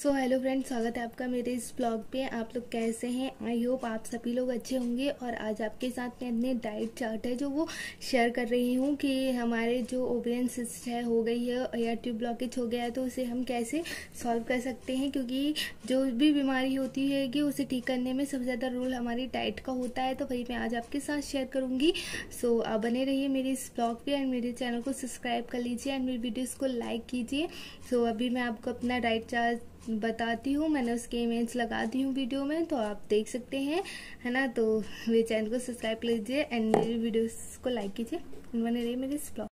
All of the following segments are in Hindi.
सो हेलो फ्रेंड्स, स्वागत है आपका मेरे इस ब्लॉग पे। आप लोग कैसे हैं? आई होप आप सभी लोग अच्छे होंगे। और आज आपके साथ मैं अपने डाइट चार्ट है जो वो शेयर कर रही हूँ कि हमारे जो ओवेरियन सिस्ट है हो गई है या ट्यूब ब्लॉकेज हो गया है तो उसे हम कैसे सॉल्व कर सकते हैं, क्योंकि जो भी बीमारी होती है कि उसे ठीक करने में सबसे ज़्यादा रोल हमारी डाइट का होता है। तो वही मैं आज आपके साथ शेयर करूँगी। सो आप बने रहिए मेरे इस ब्लॉग पे एंड मेरे चैनल को सब्सक्राइब कर लीजिए एंड मेरी वीडियोज़ को लाइक कीजिए। सो अभी मैं आपको अपना डाइट चार्ट बताती हूँ। मैंने उसके इमेज लगा दी हूँ वीडियो में, तो आप देख सकते हैं, है ना। तो मेरे चैनल को सब्सक्राइब कर लीजिए एंड मेरी वीडियोस को लाइक कीजिए। बने रहिए मेरे इस ब्लॉग।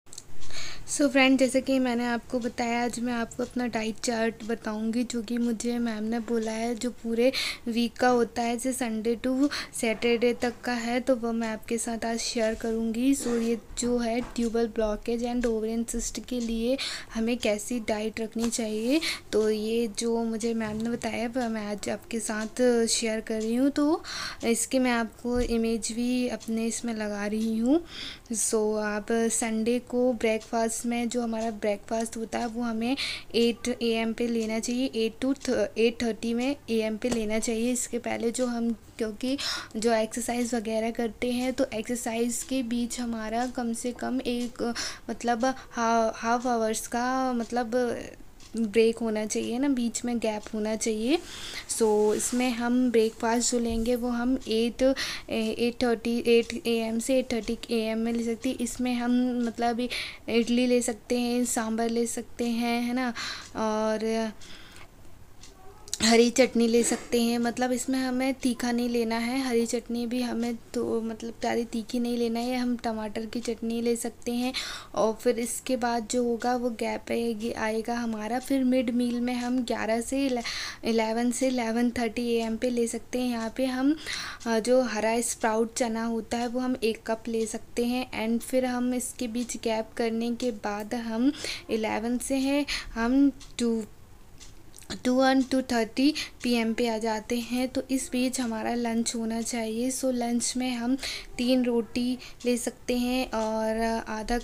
सो फ्रेंड, जैसे कि मैंने आपको बताया, आज मैं आपको अपना डाइट चार्ट बताऊंगी जो कि मुझे मैम ने बोला है, जो पूरे वीक का होता है, जैसे संडे टू सैटरडे तक का है, तो वो मैं आपके साथ आज शेयर करूंगी। सो ये जो है tubal blockage and ovarian cyst के लिए हमें कैसी डाइट रखनी चाहिए, तो ये जो मुझे मैम ने बताया वह मैं आज आपके साथ शेयर कर रही हूँ। तो इसके मैं आपको इमेज भी अपने इसमें लगा रही हूँ। सो आप संडे को ब्रेकफास्ट में जो हमारा ब्रेकफास्ट होता है वो हमें 8 AM पे लेना चाहिए। 8 to 8:30 में AM पे लेना चाहिए। इसके पहले जो हम, क्योंकि जो एक्सरसाइज वगैरह करते हैं तो एक्सरसाइज के बीच हमारा कम से कम एक मतलब हाफ आवर्स का मतलब ब्रेक होना चाहिए ना, बीच में गैप होना चाहिए। सो इसमें हम ब्रेकफास्ट जो लेंगे वो हम 8 AM से 8:30 AM में ले सकते हैं। इसमें हम मतलब इडली ले सकते हैं, सांभर ले सकते हैं, है ना, और हरी चटनी ले सकते हैं। मतलब इसमें हमें तीखा नहीं लेना है, हरी चटनी भी हमें तो मतलब ज़्यादा तीखी नहीं लेना है, हम टमाटर की चटनी ले सकते हैं। और फिर इसके बाद जो होगा वो गैप आएगा हमारा। फिर मिड मील में हम 11 से 11:30 AM पे ले सकते हैं। यहाँ पे हम जो हरा स्प्राउट चना होता है वो हम 1 कप ले सकते हैं। एंड फिर हम इसके बीच गैप करने के बाद हम 11 से हैं हम 2:30 PM पे आ जाते हैं। तो इस बीच हमारा लंच होना चाहिए। सो लंच में हम 3 रोटी ले सकते हैं और आधा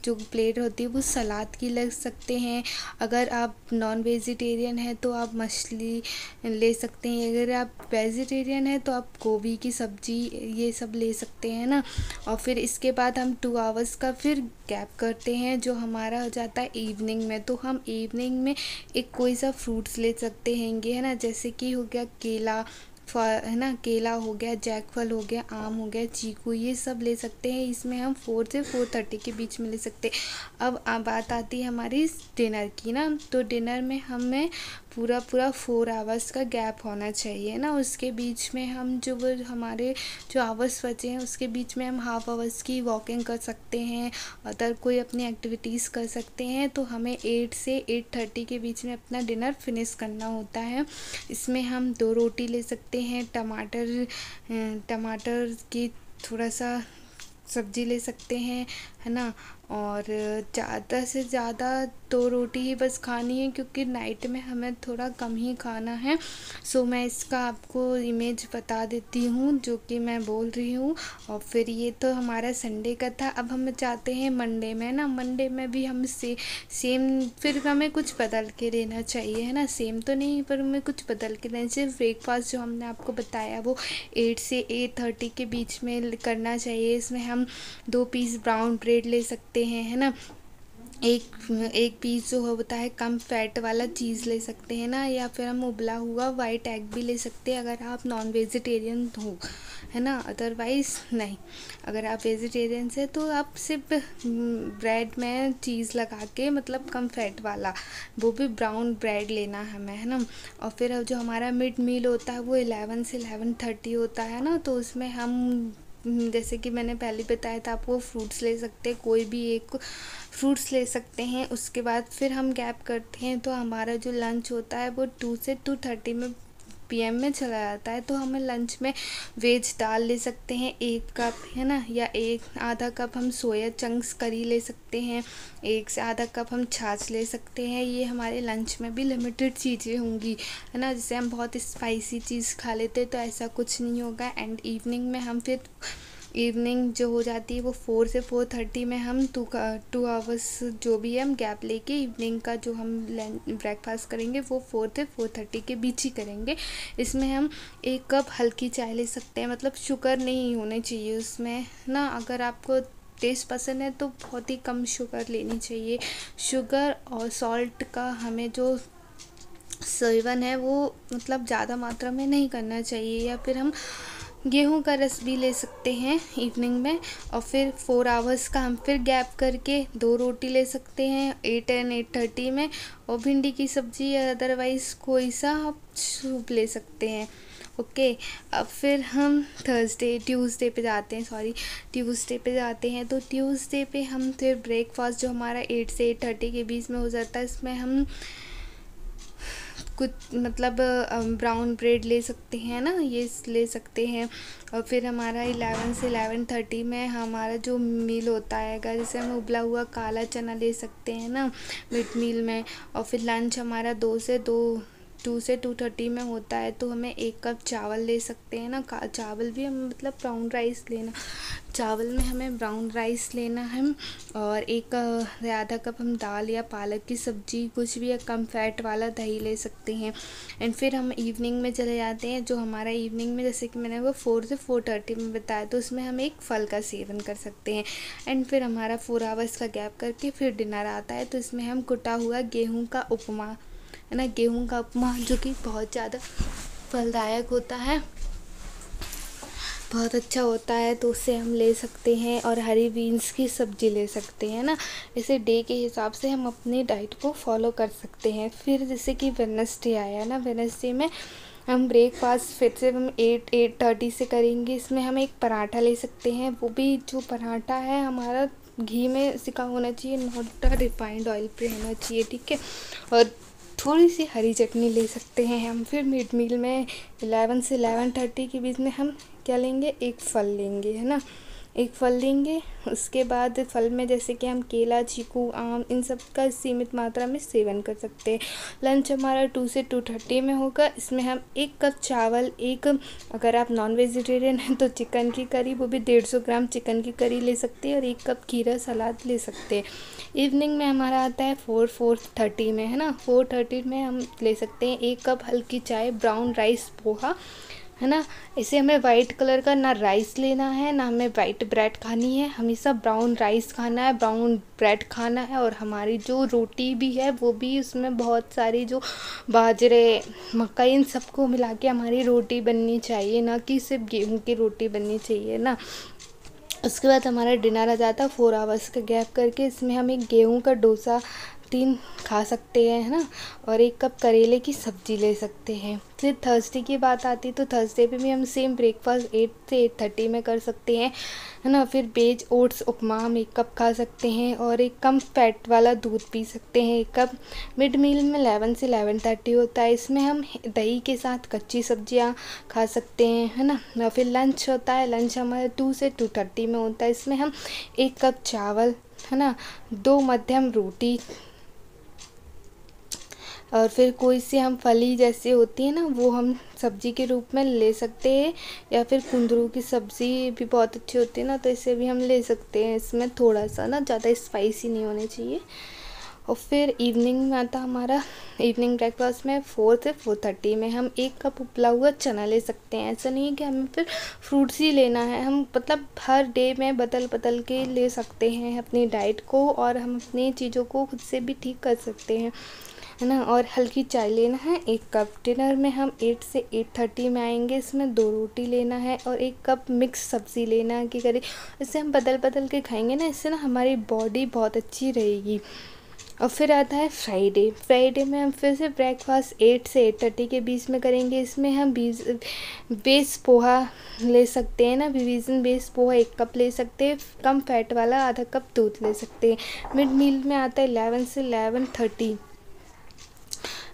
जो प्लेट होती है वो सलाद की ले सकते हैं। अगर आप नॉन वेजिटेरियन हैं तो आप मछली ले सकते हैं। अगर आप वेजिटेरियन हैं तो आप गोभी की सब्ज़ी ये सब ले सकते हैं ना। और फिर इसके बाद हम 2 आवर्स का फिर गैप करते हैं जो हमारा हो जाता है इवनिंग में। तो हम इवनिंग में एक कोई सा फ्रूट्स ले सकते हैंगे, है ना, जैसे कि हो गया केला, है ना, केला हो गया, जैकफल हो गया, आम हो गया, चीकू, ये सब ले सकते हैं। इसमें हम 4 से 4:30 के बीच में ले सकते हैं। अब बात आती है हमारी डिनर की ना। तो डिनर में हमें पूरा 4 आवर्स का गैप होना चाहिए ना। उसके बीच में हम जो वो हमारे जो आवर्स बचे हैं उसके बीच में हम हाफ आवर्स की वॉकिंग कर सकते हैं, अदर कोई अपनी एक्टिविटीज़ कर सकते हैं। तो हमें 8 से 8:30 के बीच में अपना डिनर फिनिश करना होता है। इसमें हम 2 रोटी ले सकते हैं, टमाटर की थोड़ा सा सब्जी ले सकते हैं, है ना। और ज़्यादा से ज़्यादा 2 रोटी ही बस खानी है, क्योंकि नाइट में हमें थोड़ा कम ही खाना है। सो मैं इसका आपको इमेज बता देती हूँ जो कि मैं बोल रही हूँ। और फिर ये तो हमारा संडे का था। अब हम चाहते हैं मंडे में ना, मंडे में भी हम सेम फिर हमें कुछ बदल के लेना चाहिए, है ना। सेम तो नहीं पर हमें कुछ बदल के लेना चाहिए। ब्रेकफास्ट जो हमने आपको बताया वो 8 से 8:30 के बीच में करना चाहिए। इसमें हम 2 पीस ब्राउन ब्रेड ले सकते हैं, है ना। एक पीस जो होता है कम फैट वाला चीज़ ले सकते हैं ना, या फिर हम उबला हुआ वाइट एग भी ले सकते हैं अगर आप नॉन वेजिटेरियन हो, है ना। अदरवाइज़ नहीं, अगर आप वेजिटेरियन से तो आप सिर्फ ब्रेड में चीज़ लगा के मतलब कम फैट वाला वो भी ब्राउन ब्रेड लेना हमें, है ना। और फिर जो हमारा मिड मील होता है वो 11 से 11:30 होता है ना। तो उसमें हम जैसे कि मैंने पहले बताया था आपको, फ्रूट्स ले सकते हैं, कोई भी एक फ्रूट्स ले सकते हैं। उसके बाद फिर हम गैप करते हैं तो हमारा जो लंच होता है वो 2 से 2:30 PM में चला जाता है। तो हमें लंच में वेज दाल ले सकते हैं 1 कप, है ना, या आधा कप हम सोया चंक्स करी ले सकते हैं, 1 से आधा कप हम छाछ ले सकते हैं। ये हमारे लंच में भी लिमिटेड चीज़ें होंगी, है ना। जैसे हम बहुत स्पाइसी चीज़ खा लेते तो ऐसा कुछ नहीं होगा। एंड इवनिंग में हम फिर इवनिंग जो हो जाती है वो 4 से 4:30 में हम 2 आवर्स जो भी है हम गैप लेके इवनिंग का जो हम ब्रेकफास्ट करेंगे वो 4 से 4:30 के बीच ही करेंगे। इसमें हम 1 कप हल्की चाय ले सकते हैं, मतलब शुगर नहीं होनी चाहिए उसमें ना। अगर आपको टेस्ट पसंद है तो बहुत ही कम शुगर लेनी चाहिए। शुगर और सॉल्ट का हमें जो सेवन है वो मतलब ज़्यादा मात्रा में नहीं करना चाहिए। या फिर हम गेहूं का रस भी ले सकते हैं इवनिंग में। और फिर 4 आवर्स का हम फिर गैप करके 2 रोटी ले सकते हैं 8 एंड 8:30 में, और भिंडी की सब्ज़ी या अदरवाइज़ कोई सा आप सूप ले सकते हैं। ओके, अब फिर हम ट्यूसडे पे जाते हैं। तो ट्यूसडे पे हम फिर ब्रेकफास्ट जो हमारा 8 से 8:30 के बीच में हो जाता है, इसमें हम कुछ मतलब ब्राउन ब्रेड ले सकते हैं ना, ये ले सकते हैं। और फिर हमारा 11 से 11:30 में हमारा जो मील होता है, जैसे हम उबला हुआ काला चना ले सकते हैं ना मिड मील में। और फिर लंच हमारा 2 से 2:30 में होता है, तो हमें 1 कप चावल ले सकते हैं ना। चावल भी हम मतलब ब्राउन राइस लेना, चावल में हमें ब्राउन राइस लेना है। और आधा कप हम दाल या पालक की सब्ज़ी कुछ भी, या कम फैट वाला दही ले सकते हैं। एंड फिर हम इवनिंग में चले जाते हैं। जो हमारा इवनिंग में जैसे कि मैंने वो 4 से 4:30 में बताया, तो उसमें हम एक फल का सेवन कर सकते हैं। एंड फिर हमारा 4 आवर्स का गैप करके फिर डिनर आता है, तो इसमें हम कुटा हुआ गेहूँ का उपमा है ना, गेहूं का उपमा जो कि बहुत ज़्यादा फलदायक होता है, बहुत अच्छा होता है, तो उससे हम ले सकते हैं। और हरी बीन्स की सब्ज़ी ले सकते हैं ना। इसे डे के हिसाब से हम अपनी डाइट को फॉलो कर सकते हैं। फिर जैसे कि वेडनेसडे आया ना, वेडनेसडे में हम ब्रेकफास्ट फिर से हम 8:30 से करेंगे। इसमें हम एक पराठा ले सकते हैं, वो भी जो पराठा है हमारा घी में सिका होना चाहिए, नॉट रिफाइंड ऑयल पे होना चाहिए, ठीक है। और थोड़ी सी हरी चटनी ले सकते हैं हम। फिर मिड मील में 11 से 11:30 के बीच में हम क्या लेंगे, एक फल लेंगे है ना, एक फल लेंगे। उसके बाद फल में जैसे कि हम केला, चीकू, आम, इन सब का सीमित मात्रा में सेवन कर सकते हैं। लंच हमारा 2 से 2:30 में होगा। इसमें हम 1 कप चावल, अगर आप नॉन वेजिटेरियन हैं तो चिकन की करी, वो भी 150 ग्राम चिकन की करी ले सकते हैं, और 1 कप खीरा सलाद ले सकते हैं। इवनिंग में हमारा आता है 4:30 में है ना, 4:30 में हम ले सकते हैं 1 कप हल्की चाय, ब्राउन राइस, पोहा है ना। इसे हमें वाइट कलर का ना राइस लेना है, ना हमें वाइट ब्रेड खानी है, हमेशा ब्राउन राइस खाना है, ब्राउन ब्रेड खाना है। और हमारी जो रोटी भी है वो भी उसमें बहुत सारी जो बाजरे, मकई, इन सबको मिला के हमारी रोटी बननी चाहिए, ना कि सिर्फ गेहूं की रोटी बननी चाहिए ना। उसके बाद हमारा डिनर आ जाता है 4 आवर्स का गैप करके। इसमें हम एक गेहूं का डोसा 3 खा सकते हैं है ना, और 1 कप करेले की सब्ज़ी ले सकते हैं। फिर थर्सडे की बात आती है, तो थर्सडे पे भी हम सेम ब्रेकफास्ट 8 से 8:30 में कर सकते हैं है ना। फिर बेज ओट्स उपमा हम 1 कप खा सकते हैं, और एक कम फैट वाला दूध पी सकते हैं 1 कप। मिड मील में 11 से 11:30 होता है, इसमें हम दही के साथ कच्ची सब्जियां खा सकते हैं है ना। फिर लंच होता है, लंच हमारा 2 से 2:30 में होता है। इसमें हम 1 कप चावल है ना, 2 मध्यम रोटी, और फिर कोई सी हम फली जैसी होती है ना, वो हम सब्जी के रूप में ले सकते हैं। या फिर कुंदरू की सब्ज़ी भी बहुत अच्छी होती है ना, तो इसे भी हम ले सकते हैं। इसमें थोड़ा सा ना ज़्यादा स्पाइसी नहीं होने चाहिए। और फिर इवनिंग में आता हमारा इवनिंग ब्रेकफास्ट में 4 से 4:30 में हम 1 कप उबला हुआ चना ले सकते हैं। ऐसा नहीं है कि हमें फिर फ्रूट्स ही लेना है, हम मतलब हर डे में बदल बदल के ले सकते हैं अपनी डाइट को, और हम अपनी चीज़ों को खुद से भी ठीक कर सकते हैं है ना। और हल्की चाय लेना है 1 कप। डिनर में हम 8 से 8:30 में आएंगे। इसमें 2 रोटी लेना है, और 1 कप मिक्स सब्ज़ी लेना है कि करी, इससे हम बदल बदल के खाएंगे ना, इससे ना हमारी बॉडी बहुत अच्छी रहेगी। और फिर आता है फ्राइडे में हम फिर से ब्रेकफास्ट 8 से 8:30 के बीच में करेंगे। इसमें हम बेस पोहा ले सकते हैं ना, विवीजन बेस पोहा 1 कप ले सकते हैं, कम फैट वाला आधा कप दूध ले सकते हैं। मिड मील में आता है 11 से 11:30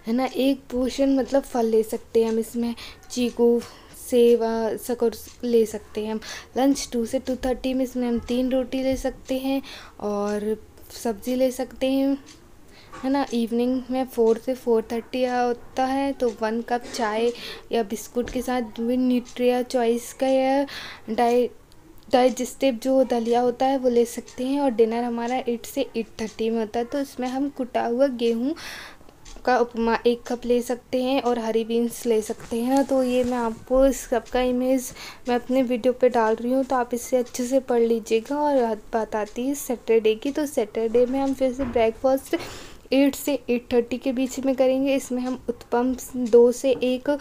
है ना, 1 पोर्शन मतलब फल ले सकते हैं हम, इसमें चीकू, सेब, सकोर ले सकते हैं हम। लंच 2 से 2:30 में इसमें हम 3 रोटी ले सकते हैं, और सब्ज़ी ले सकते हैं है ना। इवनिंग में 4 से 4:30 होता है, तो 1 कप चाय या बिस्कुट के साथ भी न्यूट्रिया चॉइस का या डाइजेस्टिव जो दलिया होता है वो ले सकते हैं। और डिनर हमारा 8 से 8:30 में होता है, तो इसमें हम कुटा हुआ गेहूँ का उपमा 1 कप ले सकते हैं और हरी बीन्स ले सकते हैं। तो ये मैं आपको इस सब का इमेज मैं अपने वीडियो पे डाल रही हूँ, तो आप इससे अच्छे से पढ़ लीजिएगा। और बात आती है सैटरडे की, तो सैटरडे में हम फिर से ब्रेकफास्ट 8 से 8:30 के बीच में करेंगे। इसमें हम उत्पम 2 से 1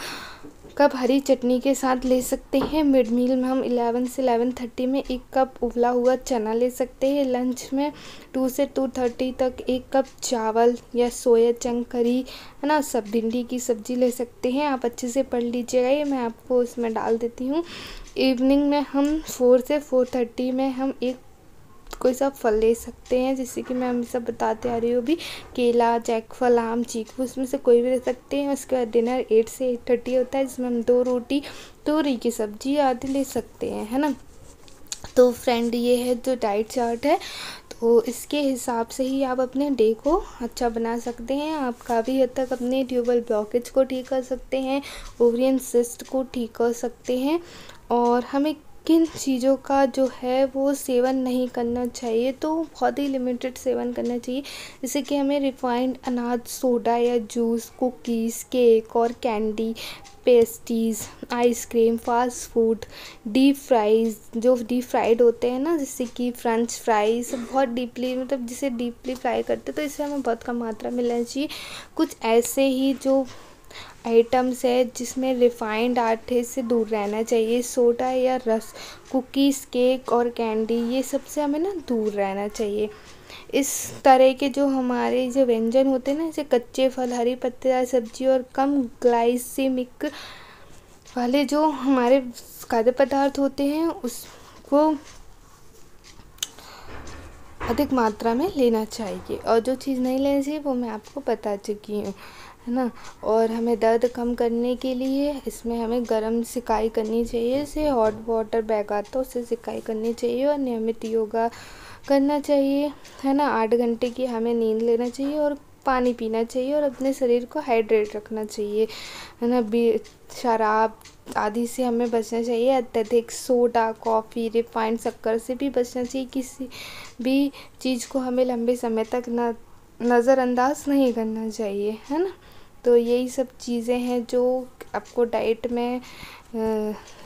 कप हरी चटनी के साथ ले सकते हैं। मिड मील में हम 11 से 11:30 में 1 कप उबला हुआ चना ले सकते हैं। लंच में 2 से 2:30 तक 1 कप चावल या सोया चंक करी, है ना, सब भिंडी की सब्जी ले सकते हैं। आप अच्छे से पढ़ लीजिएगा, ये मैं आपको इसमें डाल देती हूँ। इवनिंग में हम 4 से 4:30 में हम एक कोई सा फल ले सकते हैं, जैसे कि मैं हमेशा बताते आ रही हूँ भी, केला, जैकफल, आम, चीकू, उसमें से कोई भी ले सकते हैं। उसके बाद डिनर 8 से 8:30 होता है, जिसमें हम 2 रोटी, तोरी की सब्जी आदि ले सकते हैं, है ना। तो फ्रेंड, ये है जो डाइट चार्ट है, तो इसके हिसाब से ही आप अपने डे को अच्छा बना सकते हैं। आप काफ़ी हद तक अपने ट्यूबल ब्लॉकेज को ठीक कर सकते हैं, ओवरियन सिस्ट को ठीक कर सकते हैं। और हमें किन चीज़ों का जो है वो सेवन नहीं करना चाहिए, तो बहुत ही लिमिटेड सेवन करना चाहिए। जैसे कि हमें रिफाइंड अनाज सोडा या जूस, कुकीज़, केक और candy, pastries, ice cream, fast food, deep fries, जो डीप फ्राइड होते हैं ना, जैसे कि फ्रेंच फ्राइज़, बहुत डीपली, मतलब जिसे डीपली फ्राई करते, तो इससे हमें बहुत कम मात्रा में लेना चाहिए। कुछ ऐसे ही जो आइटम्स है जिसमें रिफाइंड आटे से दूर रहना चाहिए, सोडा या रस, कुकीज़, केक और कैंडी, ये सबसे हमें ना दूर रहना चाहिए। इस तरह के जो हमारे जो व्यंजन होते हैं ना, जैसे कच्चे फल, हरी पत्तेदार सब्जी और कम ग्लाइसेमिक वाले जो हमारे खाद्य पदार्थ होते हैं, उसको अधिक मात्रा में लेना चाहिए। और जो चीज़ नहीं लेनी चाहिए वो मैं आपको बता चुकी हूँ, है ना। और हमें दर्द कम करने के लिए इसमें हमें गर्म सिकाई करनी चाहिए, जैसे हॉट वाटर बैग आता है उससे सिकाई करनी चाहिए। और नियमित योगा करना चाहिए, है ना। 8 घंटे की हमें नींद लेना चाहिए और पानी पीना चाहिए और अपने शरीर को हाइड्रेट रखना चाहिए, है ना। शराब आदि से हमें बचना चाहिए। अत्यधिक सोडा, कॉफ़ी, रिफाइंड शक्कर से भी बचना चाहिए। किसी भी चीज़ को हमें लंबे समय तक नज़रअंदाज नहीं करना चाहिए, है ना। तो यही सब चीज़ें हैं जो आपको डाइट में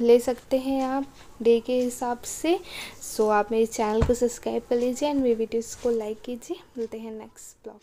ले सकते हैं आप डे के हिसाब से। सो आप मेरे चैनल को सब्सक्राइब कर लीजिए एंड मेरे वीडियोज़ को लाइक कीजिए। मिलते हैं नेक्स्ट ब्लॉग।